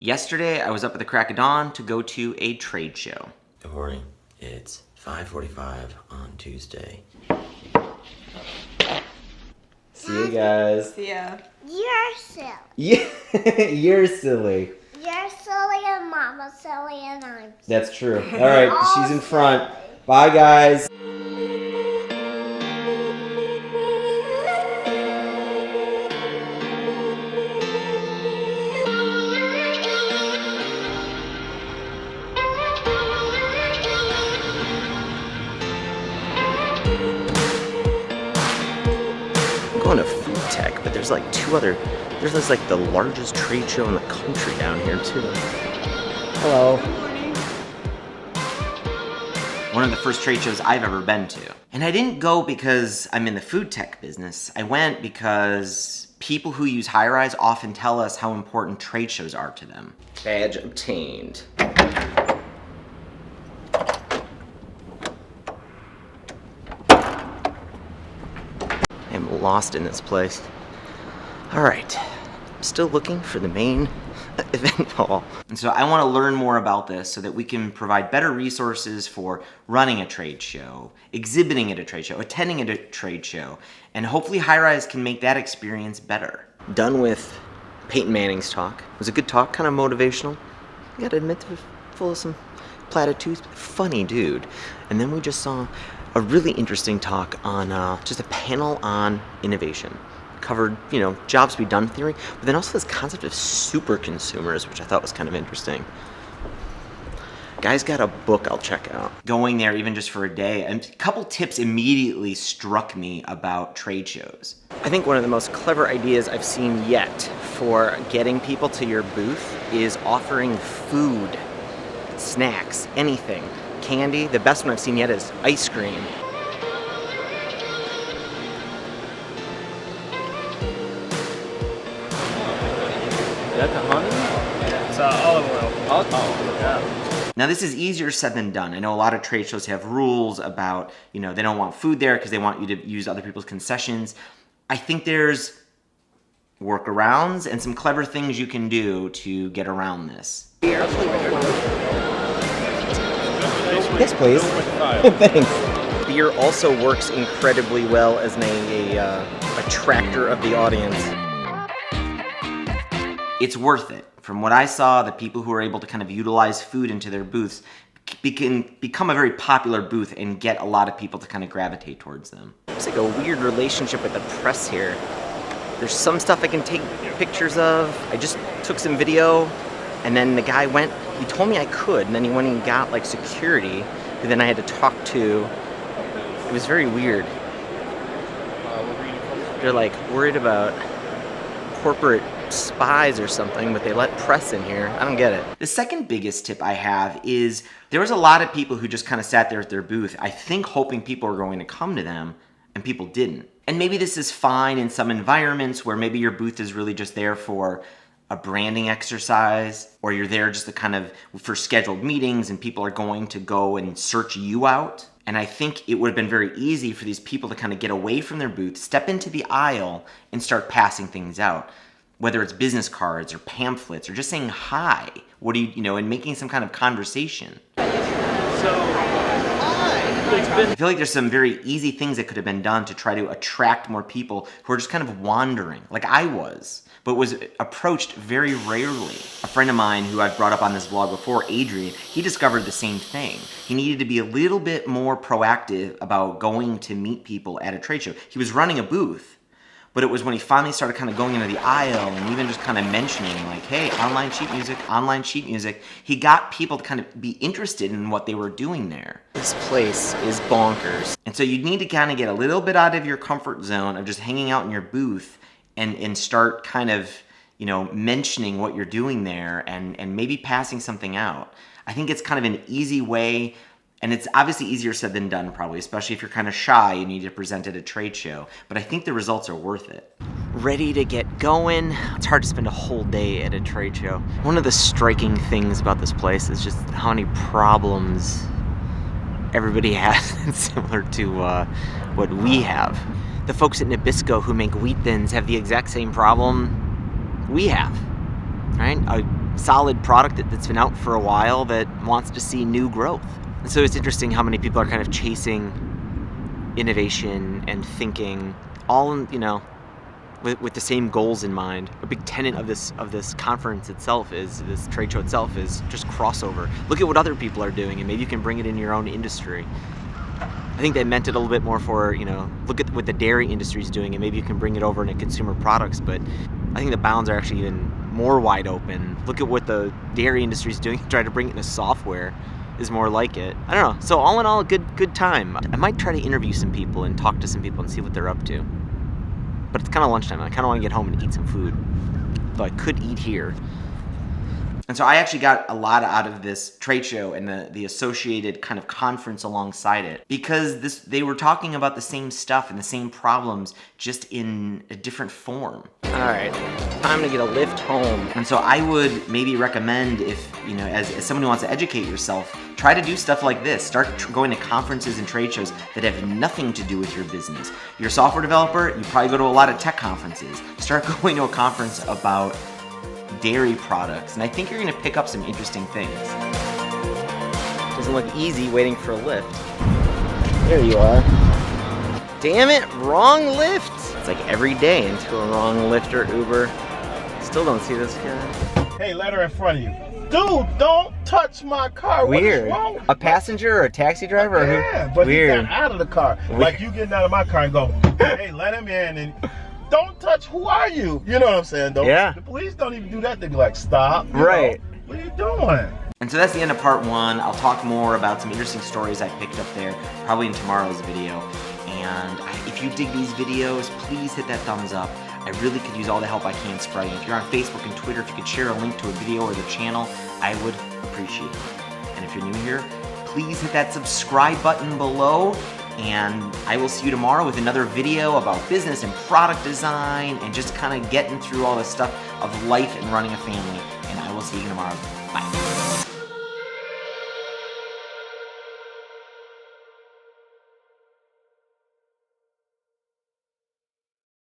Yesterday, I was up at the crack of dawn to go to a trade show. Good morning. It's 5:45 on Tuesday. See you guys. See ya. You're silly. Yeah, you're silly. You're silly and Mama's silly and I'm silly. That's true. All right, she's in front. Bye, guys. Going to food tech, but there's like there's like the largest trade show in the country down here too. Hello. One of the first trade shows I've ever been to. And I didn't go because I'm in the food tech business. I went because people who use high-rise often tell us how important trade shows are to them. Badge obtained. I'm lost in this place. All right, still looking for the main event hall. And so I want to learn more about this so that we can provide better resources for running a trade show, exhibiting at a trade show, attending at a trade show, and hopefully High-Rise can make that experience better. Done with Peyton Manning's talk. It was a good talk, kind of motivational. I gotta admit, it was full of some platitudes, but funny dude. And then we just saw a really interesting talk on just a panel on innovation. Covered, jobs to be done theory, but then also this concept of super consumers, which I thought was kind of interesting. Guy's got a book I'll check out. Going there even just for a day, and a couple tips immediately struck me about trade shows. I think one of the most clever ideas I've seen yet for getting people to your booth is offering food, snacks, anything. Candy, the best one I've seen yet is ice cream. Is that the honey? It's olive oil. Oh, yeah. Now this is easier said than done. I know a lot of trade shows have rules about, they don't want food there because they want you to use other people's concessions. I think there's workarounds and some clever things you can do to get around this. Yes, please. Thanks. Beer also works incredibly well as an attractor of the audience. It's worth it. From what I saw, the people who are able to kind of utilize food into their booths can become a very popular booth and get a lot of people to kind of gravitate towards them. It's like a weird relationship with the press here. There's some stuff I can take pictures of. I just took some video, and then the guy he told me I could, and then he went and got like security, who then I had to talk to. It was very weird. They're like worried about corporate spies or something, but they let press in here. I don't get it. The second biggest tip I have is there was a lot of people who just kind of sat there at their booth, I think hoping people were going to come to them, and people didn't. And maybe this is fine in some environments where maybe your booth is really just there for a branding exercise, or you're there just to kind of for scheduled meetings and people are going to go and search you out. And I think it would have been very easy for these people to kind of get away from their booth, step into the aisle, and start passing things out. Whether it's business cards or pamphlets or just saying hi, and making some kind of conversation. I feel like there's some very easy things that could have been done to try to attract more people who are just kind of wandering, like I was, but was approached very rarely. A friend of mine who I've brought up on this vlog before, Adrian, he discovered the same thing. He needed to be a little bit more proactive about going to meet people at a trade show. He was running a booth, but it was when he finally started kind of going into the aisle and even just kind of mentioning like, hey, online sheet music, he got people to kind of be interested in what they were doing there. This place is bonkers. And so you need to kind of get a little bit out of your comfort zone of just hanging out in your booth and start kind of, mentioning what you're doing there and maybe passing something out. I think it's kind of an easy way. And it's obviously easier said than done, probably, especially if you're kind of shy and you need to present at a trade show. But I think the results are worth it. Ready to get going. It's hard to spend a whole day at a trade show. One of the striking things about this place is just how many problems everybody has similar to what we have. The folks at Nabisco who make wheat thins have the exact same problem we have, right? solid product that's been out for a while that wants to see new growth. And so it's interesting how many people are kind of chasing innovation and thinking all in, with the same goals in mind. A big tenet of this conference itself this trade show itself is just crossover. Look at what other people are doing, and maybe you can bring it in your own industry. I think they meant it a little bit more for, look at what the dairy industry is doing, and maybe you can bring it over into consumer products. But I think the bounds are actually even more wide open. Look at what the dairy industry is doing. Try to bring it into software is more like it. I don't know. So all in all, a good time. I might try to interview some people and talk to some people and see what they're up to. But it's kind of lunchtime. I kind of want to get home and eat some food. Though I could eat here. And so I actually got a lot out of this trade show and the associated kind of conference alongside it, because they were talking about the same stuff and the same problems, just in a different form. All right, time to get a lift home. And so I would maybe recommend, if, as someone who wants to educate yourself, try to do stuff like this. Start going to conferences and trade shows that have nothing to do with your business. You're a software developer, you probably go to a lot of tech conferences. Start going to a conference about dairy products, and I think you're going to pick up some interesting things. Doesn't look easy waiting for a lift. There you are. Damn it, wrong lift! It's like every day until a wrong Lyft or Uber. Still don't see this guy. Hey, letter in front of you. Dude, don't touch my car. Weird. What is wrong? A passenger or a taxi driver? Or Yeah, who? but Weird. he got out of the car. Like you getting out of my car and go, hey, let him in, and don't touch. Who are you? You know what I'm saying? Yeah. The police don't even do that. They be like, stop. Right. What are you doing? And so that's the end of part one. I'll talk more about some interesting stories I picked up there, probably in tomorrow's video. And if you dig these videos, please hit that thumbs up. I really could use all the help I can spreading. If you're on Facebook and Twitter, if you could share a link to a video or the channel, I would appreciate it. And if you're new here, please hit that subscribe button below. And I will see you tomorrow with another video about business and product design and just kind of getting through all the stuff of life and running a family. And I will see you tomorrow. Bye.